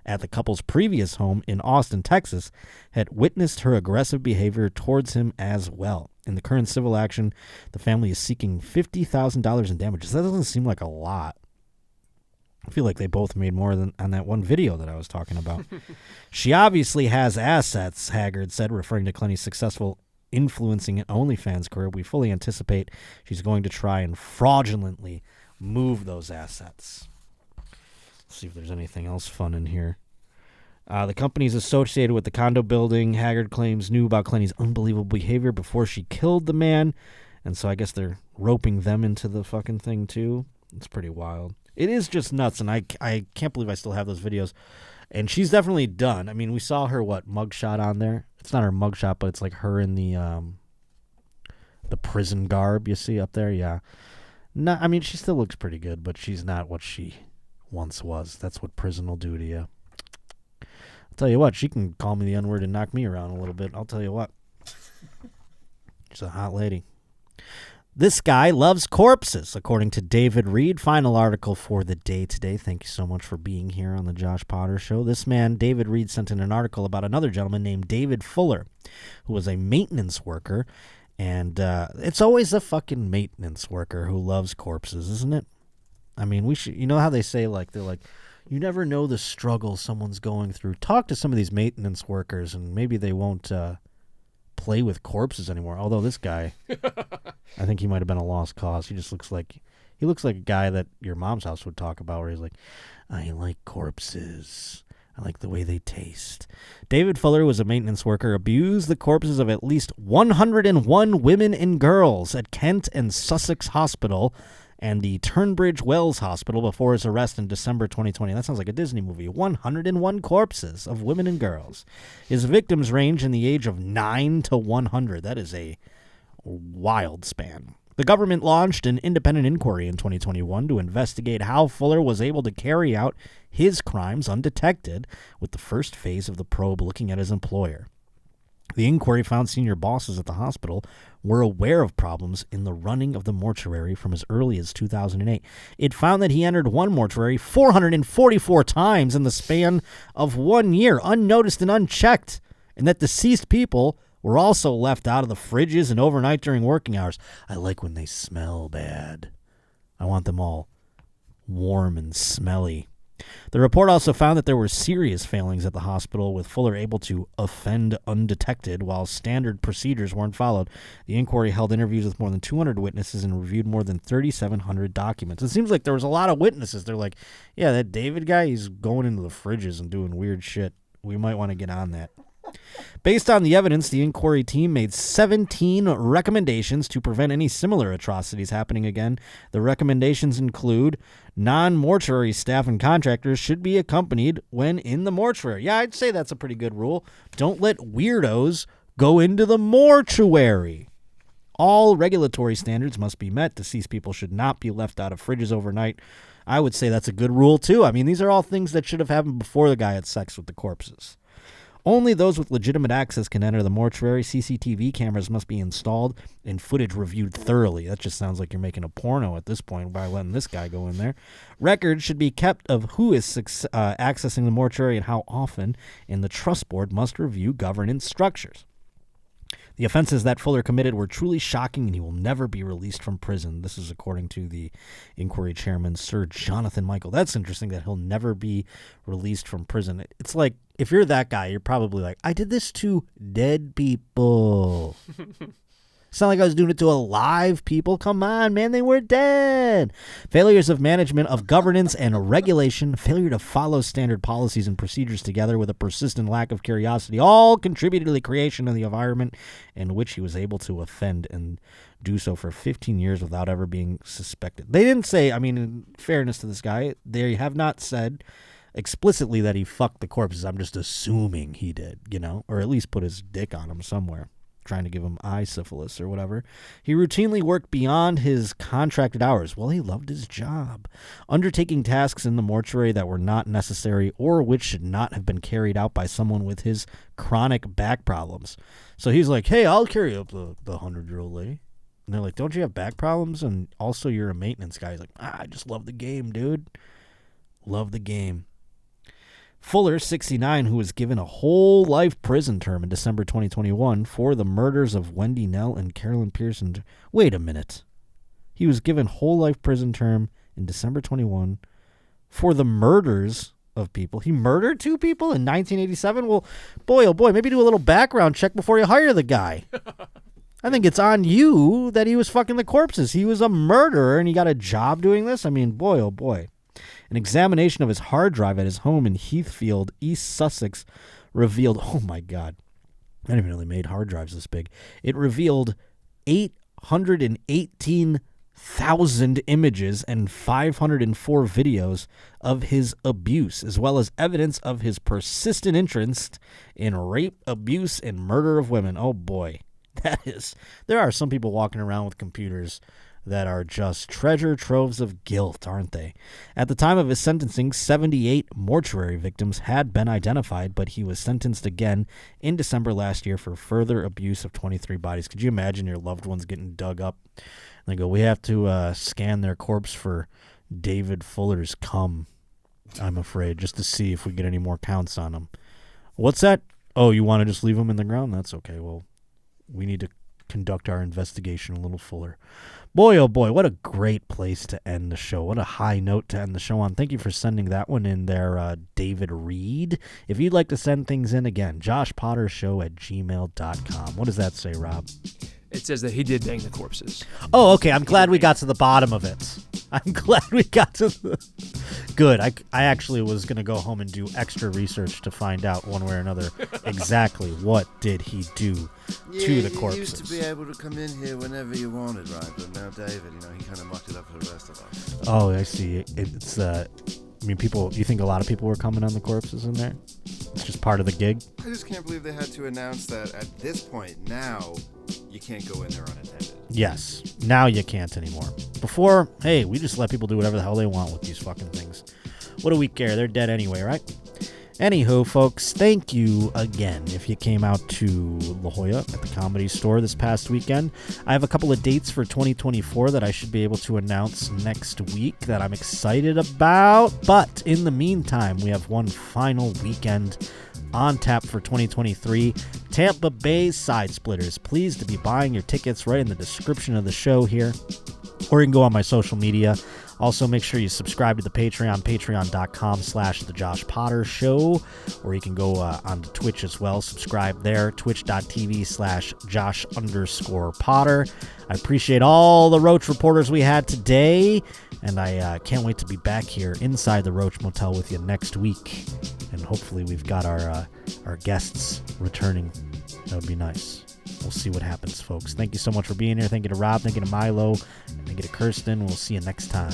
at the couple's previous home in Austin, Texas, had witnessed her aggressive behavior towards him as well. In the current civil action, the family is seeking $50,000 in damages. That doesn't seem like a lot. I feel like they both made more than on that one video that I was talking about. She obviously has assets, Haggard said, referring to Clenny's successful influencing an OnlyFans career. We fully anticipate she's going to try and fraudulently move those assets. See if there's anything else fun in here. The companies associated with the condo building, Haggard claims, knew about Clenny's unbelievable behavior before she killed the man. And so I guess they're roping them into the fucking thing too. It's pretty wild. It is just nuts, and I can't believe I still have those videos. And she's definitely done. I mean, we saw her, mugshot on there? It's not her mugshot, but it's like her in the prison garb you see up there. Yeah. No, I mean, she still looks pretty good, but she's not what she once was. That's what prison will do to you. I'll tell you what, she can call me the N-word and knock me around a little bit. I'll tell you what. She's a hot lady. This guy loves corpses, according to David Reed. Final article for the day today. Thank you so much for being here on the Josh Potter Show. This man, David Reed, sent in an article about another gentleman named David Fuller, who was a maintenance worker And it's always a fucking maintenance worker who loves corpses, isn't it? I mean, we should. You know how they say, like, they're like, you never know the struggle someone's going through. Talk to some of these maintenance workers, and maybe they won't play with corpses anymore. Although this guy, I think he might have been a lost cause. He just looks like a guy that your mom's house would talk about, where he's like, I like corpses. I like the way they taste. David Fuller was a maintenance worker, abused the corpses of at least 101 women and girls at Kent and Sussex Hospital and the Turnbridge Wells Hospital before his arrest in December 2020. That sounds like a Disney movie. 101 corpses of women and girls. His victims range in the age of 9 to 100. That is a wild span. The government launched an independent inquiry in 2021 to investigate how Fuller was able to carry out his crimes undetected, with the first phase of the probe looking at his employer. The inquiry found senior bosses at the hospital were aware of problems in the running of the mortuary from as early as 2008. It found that he entered one mortuary 444 times in the span of 1 year, unnoticed and unchecked, and that deceased people were also left out of the fridges and overnight during working hours. I like when they smell bad. I want them all warm and smelly. The report also found that there were serious failings at the hospital, with Fuller able to offend undetected while standard procedures weren't followed. The inquiry held interviews with more than 200 witnesses and reviewed more than 3,700 documents. It seems like there was a lot of witnesses. They're like, yeah, that David guy, he's going into the fridges and doing weird shit. We might want to get on that. Based on the evidence, the inquiry team made 17 recommendations to prevent any similar atrocities happening again. The recommendations include non-mortuary staff and contractors should be accompanied when in the mortuary. Yeah, I'd say that's a pretty good rule. Don't let weirdos go into the mortuary. All regulatory standards must be met. Deceased people should not be left out of fridges overnight. I would say that's a good rule, too. I mean, these are all things that should have happened before the guy had sex with the corpses. Only those with legitimate access can enter the mortuary. CCTV cameras must be installed and footage reviewed thoroughly. That just sounds like you're making a porno at this point by letting this guy go in there. Records should be kept of who is accessing the mortuary and how often, and the trust board must review governance structures. The offenses that Fuller committed were truly shocking, and he will never be released from prison. This is according to the inquiry chairman, Sir Jonathan Michael. That's interesting that he'll never be released from prison. It's like, if you're that guy, you're probably like, I did this to dead people. It's not like I was doing it to alive people. Come on, man, they were dead. Failures of management, of governance and regulation, failure to follow standard policies and procedures together with a persistent lack of curiosity all contributed to the creation of the environment in which he was able to offend and do so for 15 years without ever being suspected. They didn't say, I mean, in fairness to this guy, they have not said explicitly that he fucked the corpses. I'm just assuming he did, you know, or at least put his dick on them somewhere, trying to give him eye syphilis or whatever. He routinely worked beyond his contracted hours. Well, he loved his job, undertaking tasks in the mortuary that were not necessary or which should not have been carried out by someone with his chronic back problems. So he's like, hey, I'll carry up the 100-year-old lady. And they're like, don't you have back problems? And also you're a maintenance guy. He's like, I just love the game, dude. Love the game. Fuller, 69, who was given a whole life prison term in December 2021 for the murders of Wendy Nell and Carolyn Pearson. Wait a minute. He was given whole life prison term in December 21 for the murders of people. He murdered 2 people in 1987? Well, boy, oh boy, maybe do a little background check before you hire the guy. I think it's on you that he was fucking the corpses. He was a murderer and he got a job doing this? I mean, boy, oh boy. An examination of his hard drive at his home in Heathfield, East Sussex, revealed, oh my God, I didn't even know they made hard drives this big. It revealed 818,000 images and 504 videos of his abuse, as well as evidence of his persistent interest in rape, abuse, and murder of women. Oh boy, there are some people walking around with computers that are just treasure troves of guilt, aren't they? At the time of his sentencing, 78 mortuary victims had been identified, but he was sentenced again in December last year for further abuse of 23 bodies. Could you imagine your loved ones getting dug up? And they go, we have to scan their corpse for David Fuller's cum, I'm afraid, just to see if we get any more counts on him. What's that? Oh, you want to just leave him in the ground? That's okay. Well, we need to conduct our investigation a little fuller. Boy, oh boy, what a great place to end the show. What a high note to end the show on. Thank you for sending that one in there, David Reed. If you'd like to send things in again, joshpottershow@gmail.com. What does that say, Rob? It says that he did bang the corpses. Oh, okay. I'm glad we got to the bottom of it. I'm glad we got to the... Good. I actually was going to go home and do extra research to find out one way or another exactly what did he do to the corpses. You used to be able to come in here whenever you wanted, right? But now David, he kind of mucked it up for the rest of us. Oh, I see. It's people. You think a lot of people were coming on the corpses in there? It's just part of the gig. I just can't believe they had to announce that at this point now you can't go in there unattended. Yes. Now you can't anymore. Before, hey, we just let people do whatever the hell they want with these fucking things. What do we care? They're dead anyway, right? Anywho, folks, thank you again if you came out to La Jolla at the Comedy Store this past weekend. I have a couple of dates for 2024 that I should be able to announce next week that I'm excited about. But in the meantime, we have one final weekend on tap for 2023. Tampa Bay Side Splitters. Pleased to be buying your tickets right in the description of the show here. Or you can go on my social media. Also, make sure you subscribe to the Patreon, patreon.com/The JoshPotterShow, or you can go on to Twitch as well. Subscribe there, twitch.tv/Josh_Potter. I appreciate all the Roach reporters we had today, and I can't wait to be back here inside the Roach Motel with you next week. And hopefully we've got our guests returning. That would be nice. We'll see what happens, folks. Thank you so much for being here. Thank you to Rob. Thank you to Milo. Thank you to Kirsten. We'll see you next time.